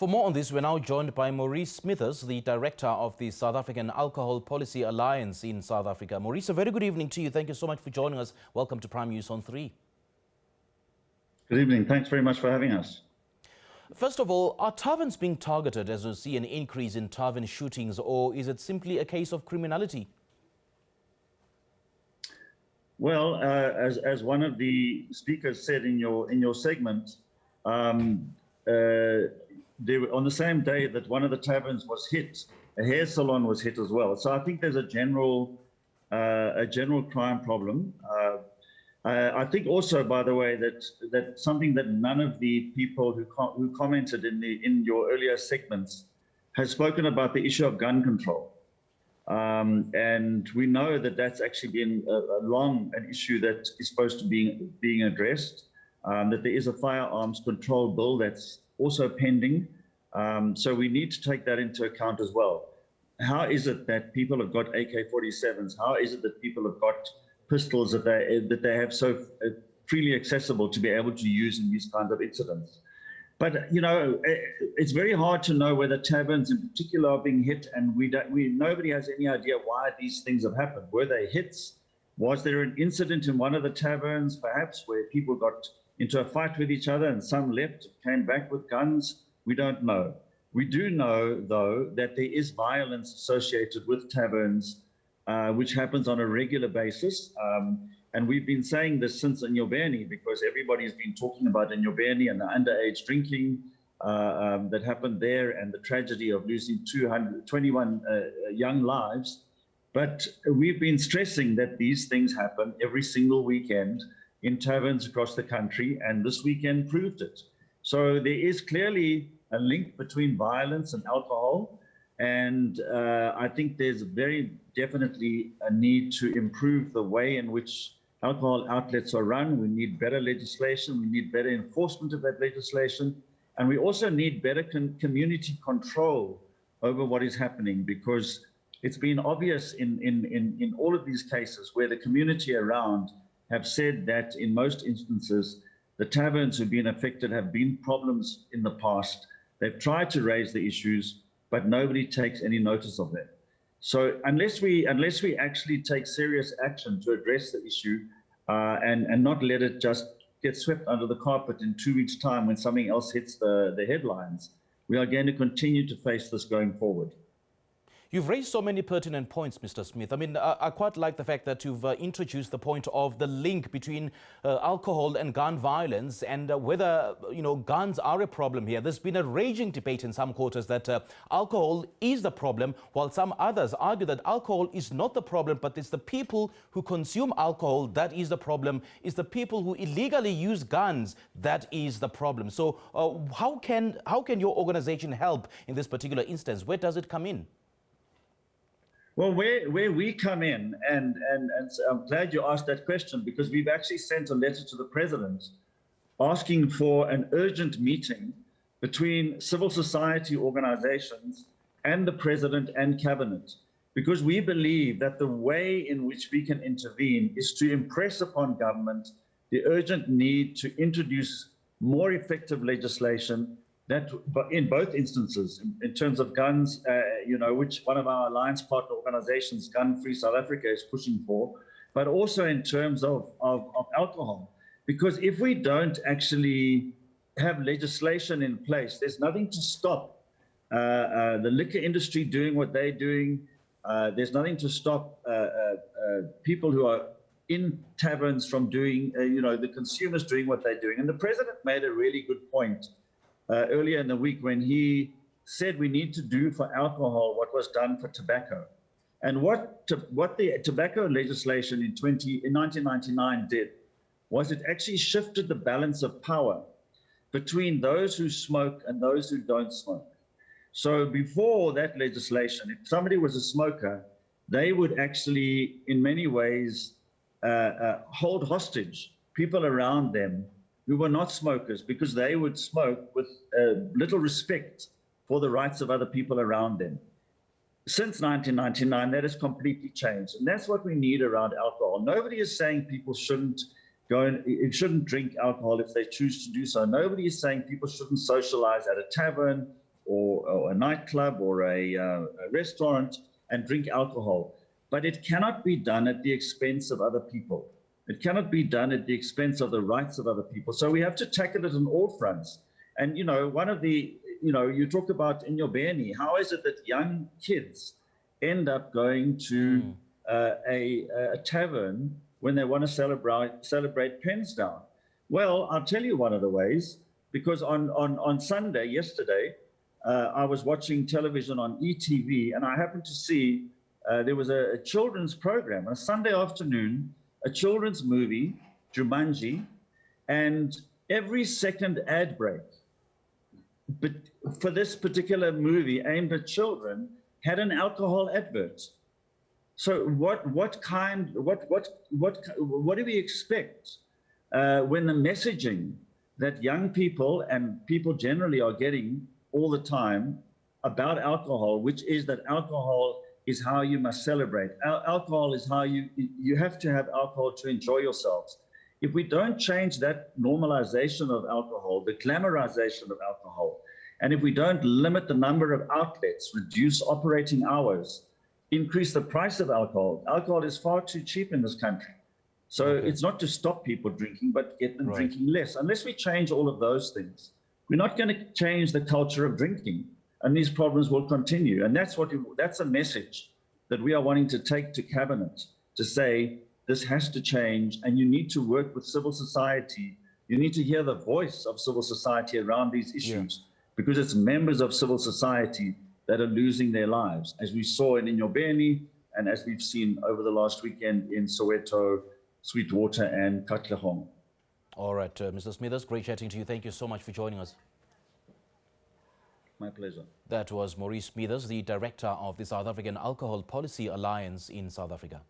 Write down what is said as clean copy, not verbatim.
For more on this, we're now joined by Maurice Smithers, the Director of the South African Alcohol Policy Alliance in South Africa. Maurice, a very good evening to you. Thank you so much for joining us. Welcome to Prime News on 3. Good evening. Thanks very much for having us. First of all, are taverns being targeted as we see an increase in tavern shootings, or is it simply a case of criminality? Well, as one of the speakers said in your segment, on the same day that one of the taverns was hit, a hair salon was hit as well. So I think there's a general crime problem. I think also, by the way, that something that none of the people who commented in your earlier segments has spoken about the issue of gun control. And we know that that's actually been an issue that is supposed to be being addressed, that there is a firearms control bill that's also pending. So we need to take that into account as well. How is it that people have got AK-47s? How is it that people have got pistols that they have so freely accessible to be able to use in these kinds of incidents? But, you know, it's very hard to know whether taverns in particular are being hit, and nobody has any idea why these things have happened. Were they hits? Was there an incident in one of the taverns, perhaps, where people got into a fight with each other and some left, came back with guns? We don't know. We do know, though, that there is violence associated with taverns, which happens on a regular basis. And we've been saying this since Enyobeni, because everybody's been talking about Enyobeni and the underage drinking that happened there, and the tragedy of losing 221 young lives. But we've been stressing that these things happen every single weekend in taverns across the country, and this weekend proved it. So there is clearly a link between violence and alcohol. And I think there's very definitely a need to improve the way in which alcohol outlets are run. We need better legislation. We need better enforcement of that legislation. And we also need better community control over what is happening, because it's been obvious in all of these cases where the community around have said that in most instances, the taverns who've been affected have been problems in the past. They've tried to raise the issues, but nobody takes any notice of them. So unless we actually take serious action to address the issue and not let it just get swept under the carpet in 2 weeks' time when something else hits the headlines, we are going to continue to face this going forward. You've raised so many pertinent points, Mr. Smith. I mean, I quite like the fact that you've introduced the point of the link between alcohol and gun violence, and whether, you know, guns are a problem here. There's been a raging debate in some quarters that alcohol is the problem, while some others argue that alcohol is not the problem, but it's the people who consume alcohol that is the problem. It's the people who illegally use guns that is the problem. So how can your organization help in this particular instance? Where does it come in? Well, where we come in, and I'm glad you asked that question, because we've actually sent a letter to the president asking for an urgent meeting between civil society organizations and the president and cabinet, because we believe that the way in which we can intervene is to impress upon government the urgent need to introduce more effective legislation that, in both instances, in terms of guns, you know, which one of our alliance partner organizations, Gun Free South Africa, is pushing for, but also in terms of alcohol. Because if we don't actually have legislation in place, there's nothing to stop the liquor industry doing what they're doing. There's nothing to stop people who are in taverns from doing, you know, the consumers doing what they're doing. And the president made a really good point earlier in the week when he said we need to do for alcohol what was done for tobacco. And what the tobacco legislation in 1999 did was it actually shifted the balance of power between those who smoke and those who don't smoke. So before that legislation, if somebody was a smoker, they would actually, in many ways, hold hostage people around them who were not smokers, because they would smoke with little respect for the rights of other people around them. Since 1999, that has completely changed. And that's what we need around alcohol. Nobody is saying people shouldn't drink alcohol if they choose to do so. Nobody is saying people shouldn't socialize at a tavern or a nightclub or a restaurant and drink alcohol. But it cannot be done at the expense of other people. It cannot be done at the expense of the rights of other people. So we have to tackle it on all fronts. And, one of the, you talk about in your Bheki, how is it that young kids end up going to a tavern when they want to celebrate pens down? Well, I'll tell you one of the ways, because on Sunday, yesterday, I was watching television on ETV, and I happened to see there was a children's program, on a Sunday afternoon, a children's movie, Jumanji, and every second ad break, but for this particular movie aimed at children, had an alcohol advert. So what do we expect when the messaging that young people and people generally are getting all the time about alcohol, which is that alcohol is how you must celebrate. Alcohol is how you have to have alcohol to enjoy yourselves. If we don't change that normalization of alcohol, the glamorization of alcohol, and if we don't limit the number of outlets, reduce operating hours, increase the price of alcohol, alcohol is far too cheap in this country. So it's not to stop people drinking, but get them drinking less. Unless we change all of those things, we're not going to change the culture of drinking, and these problems will continue. And that's a message that we are wanting to take to cabinet, to say this has to change, and you need to work with civil society. You need to hear the voice of civil society around these issues, because it's members of civil society that are losing their lives, as we saw in Bheki, and as we've seen over the last weekend in Soweto, Sweetwater and Katlehong. All right, Mr. Smithers, great chatting to you. Thank you so much for joining us. My pleasure. That was Maurice Smithers, the director of the South African Alcohol Policy Alliance in South Africa.